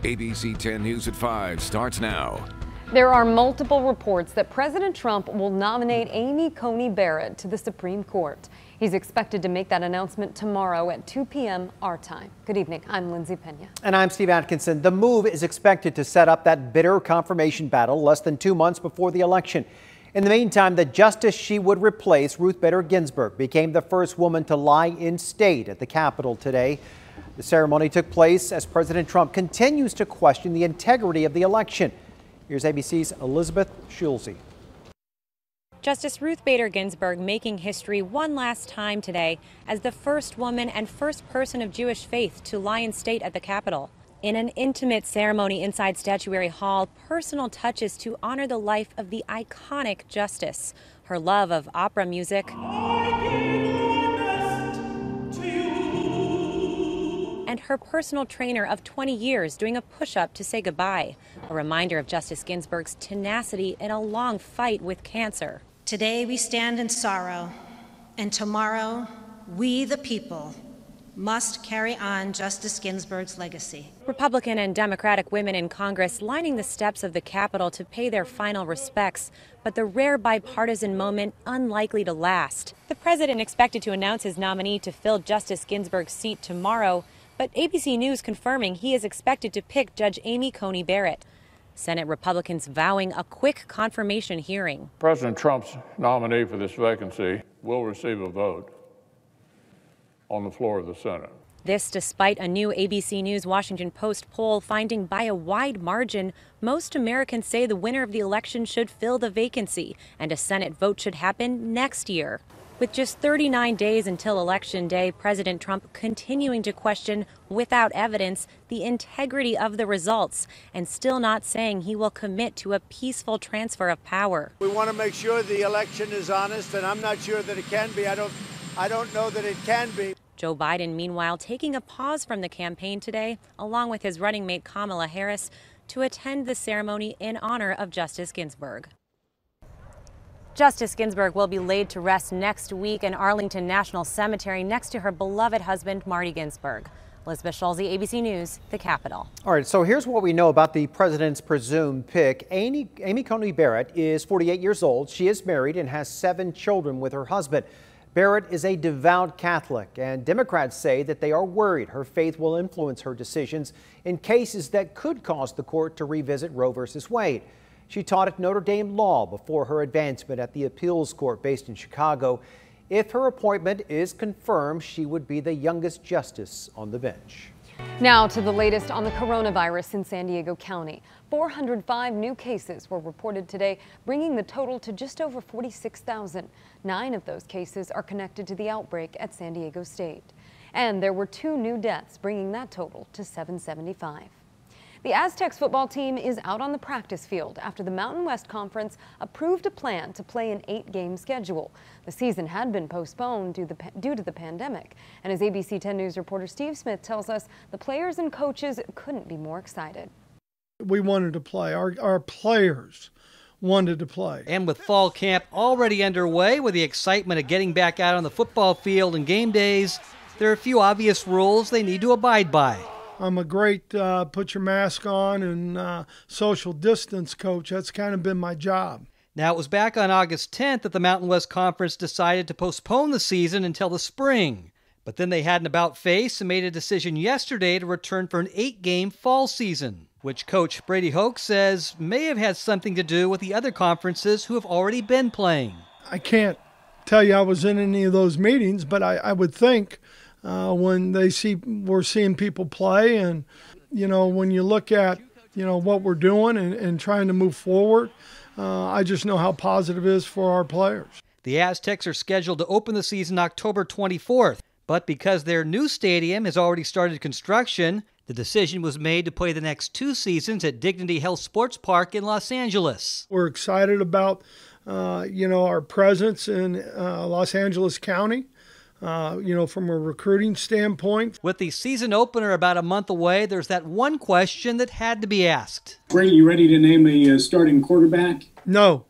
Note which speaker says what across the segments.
Speaker 1: ABC 10 News at 5 starts now.
Speaker 2: There are multiple reports that President Trump will nominate Amy Coney Barrett to the Supreme Court. He's expected to make that announcement tomorrow at 2 p.m. our time. Good evening. I'm Lindsay Pena.
Speaker 3: And I'm Steve Atkinson. The move is expected to set up that bitter confirmation battle less than 2 months before the election. In the meantime, the justice she would replace, Ruth Bader Ginsburg, became the first woman to lie in state at the Capitol today. The ceremony took place as President Trump continues to question the integrity of the election. Here's ABC's Elizabeth Schulze.
Speaker 4: Justice Ruth Bader Ginsburg making history one last time today as the first woman and first person of Jewish faith to lie in state at the Capitol. In an intimate ceremony inside Statuary Hall, personal touches to honor the life of the iconic justice, her love of opera music, and her personal trainer of 20 years doing a push-up to say goodbye, a reminder of Justice Ginsburg's tenacity in a long fight with cancer.
Speaker 5: Today we stand in sorrow, and tomorrow we, the people, must carry on Justice Ginsburg's legacy.
Speaker 4: Republican and Democratic women in Congress lining the steps of the Capitol to pay their final respects, but the rare bipartisan moment unlikely to last. The president expected to announce his nominee to fill Justice Ginsburg's seat tomorrow, but ABC News confirming he is expected to pick Judge Amy Coney Barrett. Senate Republicans vowing a quick confirmation hearing.
Speaker 6: President Trump's nominee for this vacancy will receive a vote on the floor of the Senate.
Speaker 4: This despite a new ABC News Washington Post poll finding by a wide margin, most Americans say the winner of the election should fill the vacancy and a Senate vote should happen next year. With just 39 days until Election Day, President Trump continuing to question, without evidence, the integrity of the results and still not saying he will commit to a peaceful transfer of power.
Speaker 7: We want to make sure the election is honest, and I'm not sure that it can be. I don't know that it can be.
Speaker 4: Joe Biden, meanwhile, taking a pause from the campaign today, along with his running mate Kamala Harris, to attend the ceremony in honor of Justice Ginsburg. Justice Ginsburg will be laid to rest next week in Arlington National Cemetery next to her beloved husband, Marty Ginsburg. Elizabeth Schulze, ABC News, the Capitol.
Speaker 3: All right, so here's what we know about the president's presumed pick. Amy Coney Barrett is 48 years old. She is married and has 7 children with her husband. Barrett is a devout Catholic, and Democrats say that they are worried her faith will influence her decisions in cases that could cause the court to revisit Roe v. Wade. She taught at Notre Dame Law before her advancement at the appeals court based in Chicago. If her appointment is confirmed, she would be the youngest justice on the bench.
Speaker 2: Now to the latest on the coronavirus in San Diego County. 405 new cases were reported today, bringing the total to just over 46,000. 9 of those cases are connected to the outbreak at San Diego State. And there were 2 new deaths, bringing that total to 775. The Aztecs football team is out on the practice field after the Mountain West Conference approved a plan to play an 8-game schedule. The season had been postponed due to the pandemic. And as ABC 10 News reporter Steve Smith tells us, the players and coaches couldn't be more excited.
Speaker 8: We wanted to play. Our players wanted to play.
Speaker 9: And with fall camp already underway, with the excitement of getting back out on the football field and game days, there are a few obvious rules they need to abide by.
Speaker 8: I'm a great put your mask on and social distance coach. That's kind of been my job.
Speaker 9: Now, it was back on August 10th that the Mountain West Conference decided to postpone the season until the spring. But then they had an about-face and made a decision yesterday to return for an 8-game fall season, which Coach Brady Hoke says may have had something to do with the other conferences who have already been playing.
Speaker 8: I can't tell you I was in any of those meetings, but I would think when we're seeing people play, and when you look at what we're doing and trying to move forward, I just know how positive it is for our players.
Speaker 9: The Aztecs are scheduled to open the season October 24th, but because their new stadium has already started construction, the decision was made to play the next 2 seasons at Dignity Health Sports Park in Los Angeles.
Speaker 8: We're excited about our presence in Los Angeles County. From a recruiting standpoint.
Speaker 9: With the season opener about a month away, there's that one question that had to be asked.
Speaker 10: Brady, you ready to name a starting quarterback?
Speaker 8: No.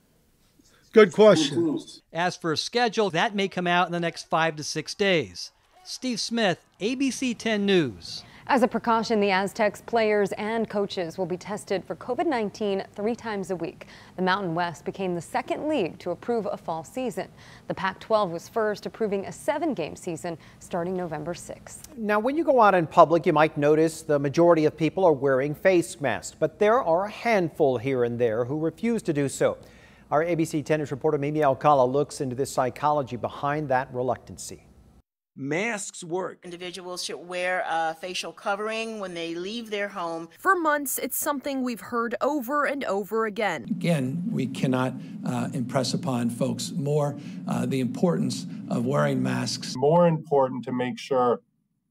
Speaker 8: Good question.
Speaker 9: As for a schedule, that may come out in the next 5 to 6 days. Steve Smith, ABC 10 News.
Speaker 2: As a precaution, the Aztecs players and coaches will be tested for COVID-19 3 times a week. The Mountain West became the second league to approve a fall season. The Pac-12 was first, approving a 7-game season starting November 6th.
Speaker 3: Now, when you go out in public, you might notice the majority of people are wearing face masks, but there are a handful here and there who refuse to do so. Our ABC 10 News reporter Mimi Alcala looks into the psychology behind that reluctancy.
Speaker 11: Masks work.
Speaker 12: Individuals should wear a facial covering when they leave their home.
Speaker 13: For months, it's something we've heard over and over again.
Speaker 14: Again, we cannot impress upon folks more the importance of wearing masks.
Speaker 15: More important to make sure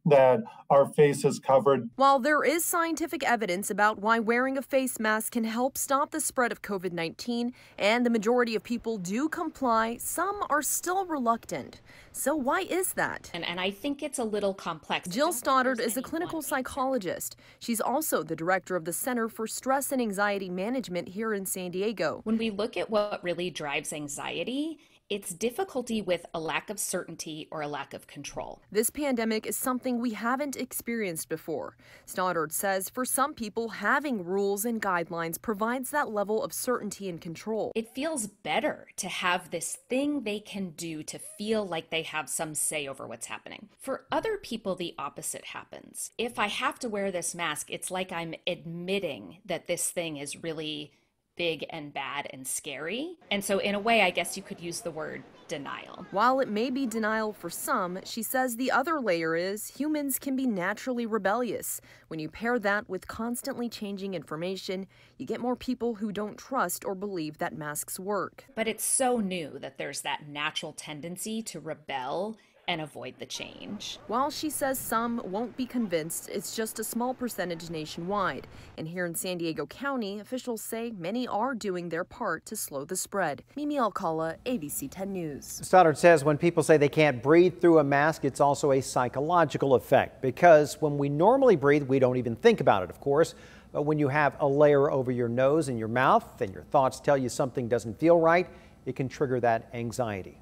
Speaker 15: that our face is covered.
Speaker 13: While there is scientific evidence about why wearing a face mask can help stop the spread of COVID-19, and the majority of people do comply, some are still reluctant. So why is that?
Speaker 16: And I think it's a little complex.
Speaker 13: Jill Stoddard is a clinical psychologist. She's also the director of the Center for Stress and Anxiety Management here in San Diego.
Speaker 16: When we look at what really drives anxiety, it's difficulty with a lack of certainty or a lack of control.
Speaker 13: This pandemic is something we haven't experienced before. Stoddard says for some people, having rules and guidelines provides that level of certainty and control.
Speaker 16: It feels better to have this thing they can do to feel like they have some say over what's happening. For other people, the opposite happens. If I have to wear this mask, it's like I'm admitting that this thing is really big and bad and scary. And so in a way, I guess you could use the word denial.
Speaker 13: While it may be denial for some, she says the other layer is humans can be naturally rebellious. When you pair that with constantly changing information, you get more people who don't trust or believe that masks work.
Speaker 16: But it's so new that there's that natural tendency to rebel and avoid the change.
Speaker 13: While she says some won't be convinced, it's just a small percentage nationwide. And here in San Diego County, officials say many are doing their part to slow the spread. Mimi Alcala, ABC 10 News.
Speaker 3: Stoddard says when people say they can't breathe through a mask, it's also a psychological effect, because when we normally breathe, we don't even think about it, of course. But when you have a layer over your nose and your mouth and your thoughts tell you something doesn't feel right, it can trigger that anxiety.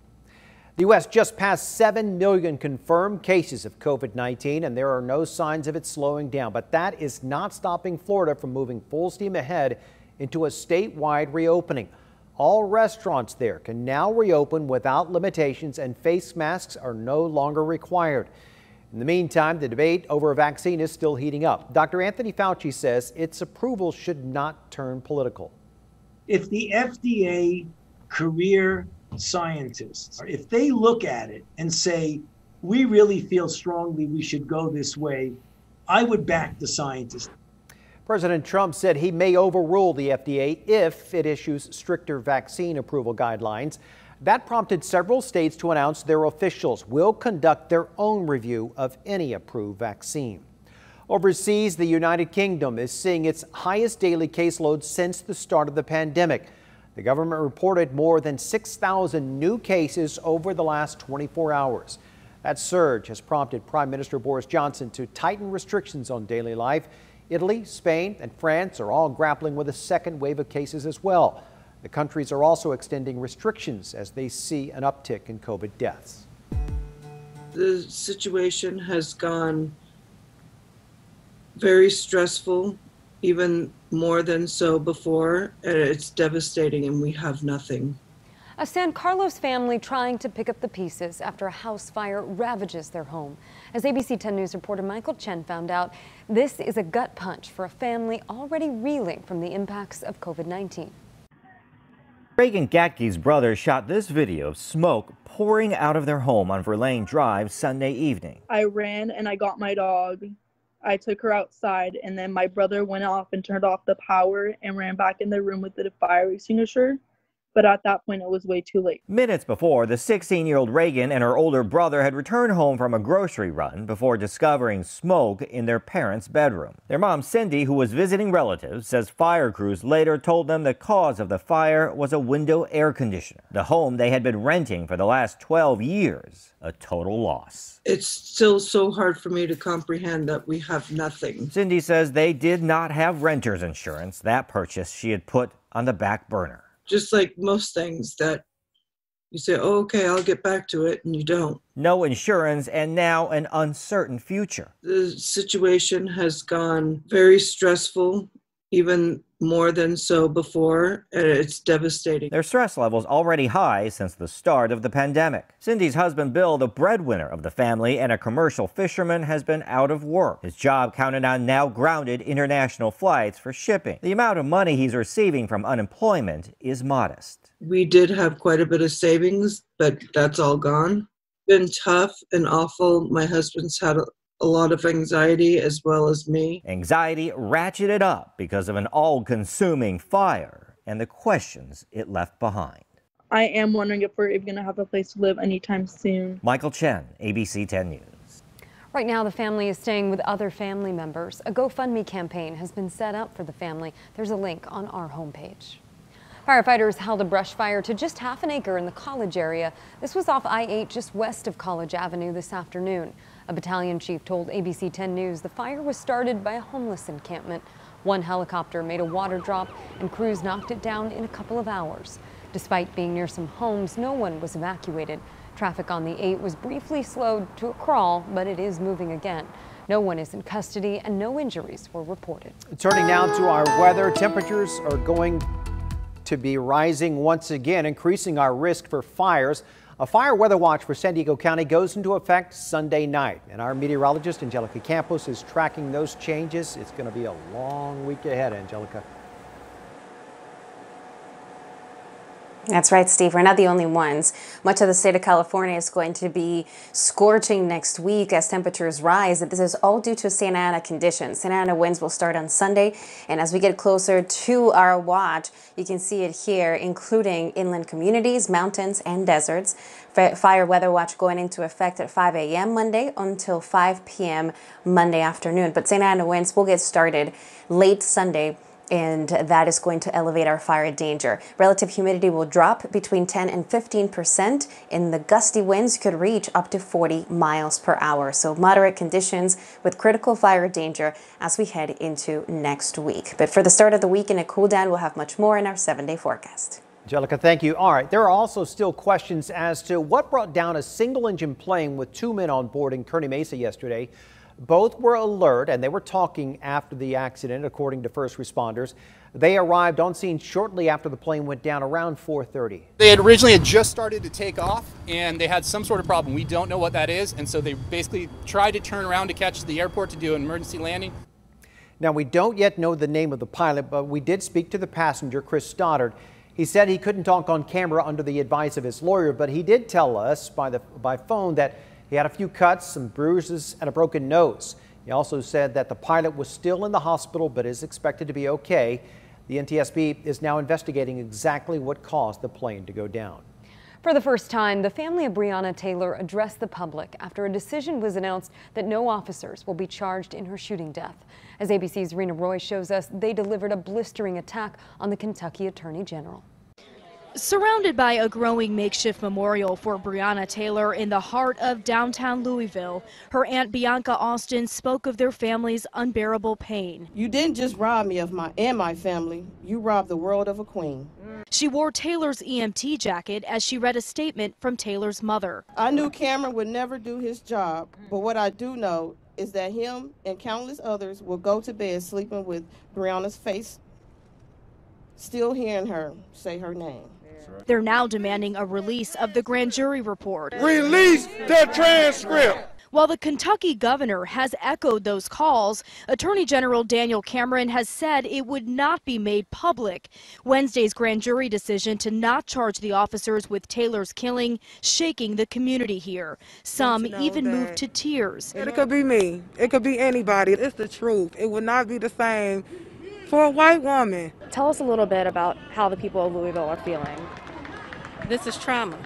Speaker 3: The U.S. just passed 7 million confirmed cases of COVID-19, and there are no signs of it slowing down. But that is not stopping Florida from moving full steam ahead into a statewide reopening. All restaurants there can now reopen without limitations, and face masks are no longer required. In the meantime, the debate over a vaccine is still heating up. Dr. Anthony Fauci says its approval should not turn political.
Speaker 17: If the FDA career scientists, if they look at it and say, we really feel strongly we should go this way, I would back the scientists.
Speaker 3: President Trump said he may overrule the FDA if it issues stricter vaccine approval guidelines. That prompted several states to announce their officials will conduct their own review of any approved vaccine. Overseas, the United Kingdom is seeing its highest daily caseload since the start of the pandemic. The government reported more than 6,000 new cases over the last 24 hours. That surge has prompted Prime Minister Boris Johnson to tighten restrictions on daily life. Italy, Spain, and France are all grappling with a second wave of cases as well. The countries are also extending restrictions as they see an uptick in COVID deaths.
Speaker 18: The situation has gone very stressful, even more than so before. It's devastating, and we have nothing.
Speaker 2: A San Carlos family trying to pick up the pieces after a house fire ravages their home. As ABC 10 News reporter Michael Chen found out, this is a gut punch for a family already reeling from the impacts of COVID-19.
Speaker 19: Reagan Gatke's brother shot this video of smoke pouring out of their home on Verlaine Drive Sunday evening.
Speaker 20: I ran and I got my dog. I took her outside, and then my brother went off and turned off the power and ran back in the room with the fire extinguisher. But at that point, it was way too late.
Speaker 19: Minutes before, the 16-year-old Reagan and her older brother had returned home from a grocery run before discovering smoke in their parents' bedroom. Their mom, Cindy, who was visiting relatives, says fire crews later told them the cause of the fire was a window air conditioner. The home they had been renting for the last 12 years, a total loss.
Speaker 18: It's still so hard for me to comprehend that we have nothing.
Speaker 19: Cindy says they did not have renter's insurance. That purchase she had put on the back burner.
Speaker 18: Just like most things that, You say, oh, okay, I'll get back to it, and you don't.
Speaker 19: No insurance and now an uncertain future.
Speaker 18: The situation has gone very stressful, even more than so before, and it's devastating.
Speaker 19: Their stress levels already high since the start of the pandemic. Cindy's husband Bill, the breadwinner of the family and a commercial fisherman, has been out of work. His job counted on now grounded international flights for shipping. The amount of money he's receiving from unemployment is modest.
Speaker 18: We did have quite a bit of savings, but that's all gone. Been tough and awful. My husband's had a lot of anxiety as well as me.
Speaker 19: Anxiety ratcheted up because of an all-consuming fire and the questions it left behind.
Speaker 20: I am wondering if we're even going to have a place to live anytime soon.
Speaker 19: Michael Chen, ABC 10 News.
Speaker 2: Right now, the family is staying with other family members. A GoFundMe campaign has been set up for the family. There's a link on our homepage. Firefighters held a brush fire to just half an acre in the College area. This was off I-8 just west of College Avenue this afternoon. A battalion chief told ABC 10 News the fire was started by a homeless encampment. One helicopter made a water drop and crews knocked it down in a couple of hours. Despite being near some homes, no one was evacuated. Traffic on the 8 was briefly slowed to a crawl, but it is moving again. No one is in custody and no injuries were reported.
Speaker 3: Turning now to our weather, temperatures are going to be rising once again, increasing our risk for fires. A fire weather watch for San Diego County goes into effect Sunday night, and our meteorologist Angelica Campos is tracking those changes. It's going to be a long week ahead, Angelica.
Speaker 21: That's right, Steve. We're not the only ones. Much of the state of California is going to be scorching next week as temperatures rise. This is all due to Santa Ana conditions. Santa Ana winds will start on Sunday, and as we get closer to our watch, you can see it here, including inland communities, mountains, and deserts. Fire weather watch going into effect at 5 a.m. Monday until 5 p.m. Monday afternoon. But Santa Ana winds will get started late Sunday, and that is going to elevate our fire danger. Relative humidity will drop between 10 and 15%, and the gusty winds could reach up to 40 miles per hour. So moderate conditions with critical fire danger as we head into next week. But for the start of the week and a cool down, we'll have much more in our 7-day forecast.
Speaker 3: Angelica, thank you. All right, there are also still questions as to what brought down a single-engine plane with 2 men on board in Kearney Mesa yesterday. Both were alert and they were talking after the accident, according to first responders. They arrived on scene shortly after the plane went down around 4:30.
Speaker 22: They had originally just started to take off and they had some sort of problem. We don't know what that is, and so they basically tried to turn around to catch the airport to do an emergency landing.
Speaker 3: Now, we don't yet know the name of the pilot, but we did speak to the passenger, Chris Stoddard. He said he couldn't talk on camera under the advice of his lawyer, but he did tell us by phone that he had a few cuts, some bruises, and a broken nose. He also said that the pilot was still in the hospital but is expected to be okay. The NTSB is now investigating exactly what caused the plane to go down.
Speaker 2: For the first time, the family of Breonna Taylor addressed the public after a decision was announced that no officers will be charged in her shooting death. As ABC's Rena Roy shows us, they delivered a blistering attack on the Kentucky Attorney General.
Speaker 23: Surrounded by a growing makeshift memorial for Breonna Taylor in the heart of downtown Louisville, her Aunt Bianca Austin spoke of their family's unbearable pain.
Speaker 24: You didn't just rob me of my family, you robbed the world of a queen.
Speaker 23: She wore Taylor's EMT jacket as she read a statement from Taylor's mother.
Speaker 24: I knew Cameron would never do his job, but what I do know is that him and countless others will go to bed sleeping with Breonna's face, still hearing her say her name.
Speaker 23: They're now demanding a release of the grand jury report.
Speaker 25: Release the transcript!
Speaker 23: While the Kentucky governor has echoed those calls, Attorney General Daniel Cameron has said it would not be made public. Wednesday's grand jury decision to not charge the officers with Taylor's killing shaking the community here. Some even moved to tears.
Speaker 26: It could be me. It could be anybody. It's the truth. It would not be the same for a white woman.
Speaker 27: Tell us a little bit about how the people of Louisville are feeling.
Speaker 28: This is trauma.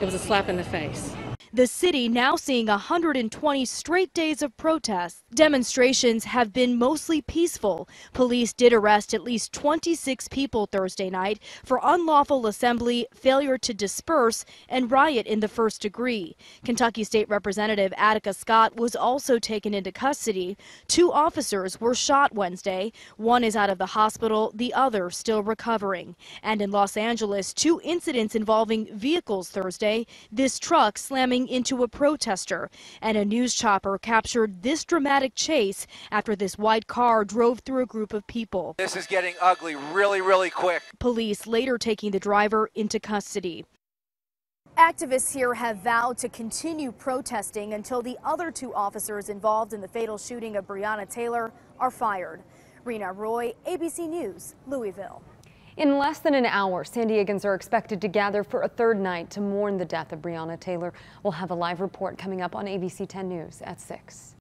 Speaker 28: It was a slap in the face.
Speaker 23: The city now seeing 120 straight days of protests. Demonstrations have been mostly peaceful. Police did arrest at least 26 people Thursday night for unlawful assembly, failure to disperse, and riot in the first degree. Kentucky State Representative Attica Scott was also taken into custody. 2 officers were shot Wednesday. One is out of the hospital, the other still recovering. And in Los Angeles, 2 incidents involving vehicles Thursday, this truck slamming into a protester, and a news chopper captured this dramatic chase after this white car drove through a group of people.
Speaker 1: This is getting ugly really quick.
Speaker 23: Police later taking the driver into custody.
Speaker 4: Activists here have vowed to continue protesting until the other 2 officers involved in the fatal shooting of Breonna Taylor are fired. Rena Roy, ABC News, Louisville.
Speaker 2: In less than an hour, San Diegans are expected to gather for a 3rd night to mourn the death of Breonna Taylor. We'll have a live report coming up on ABC 10 News at 6.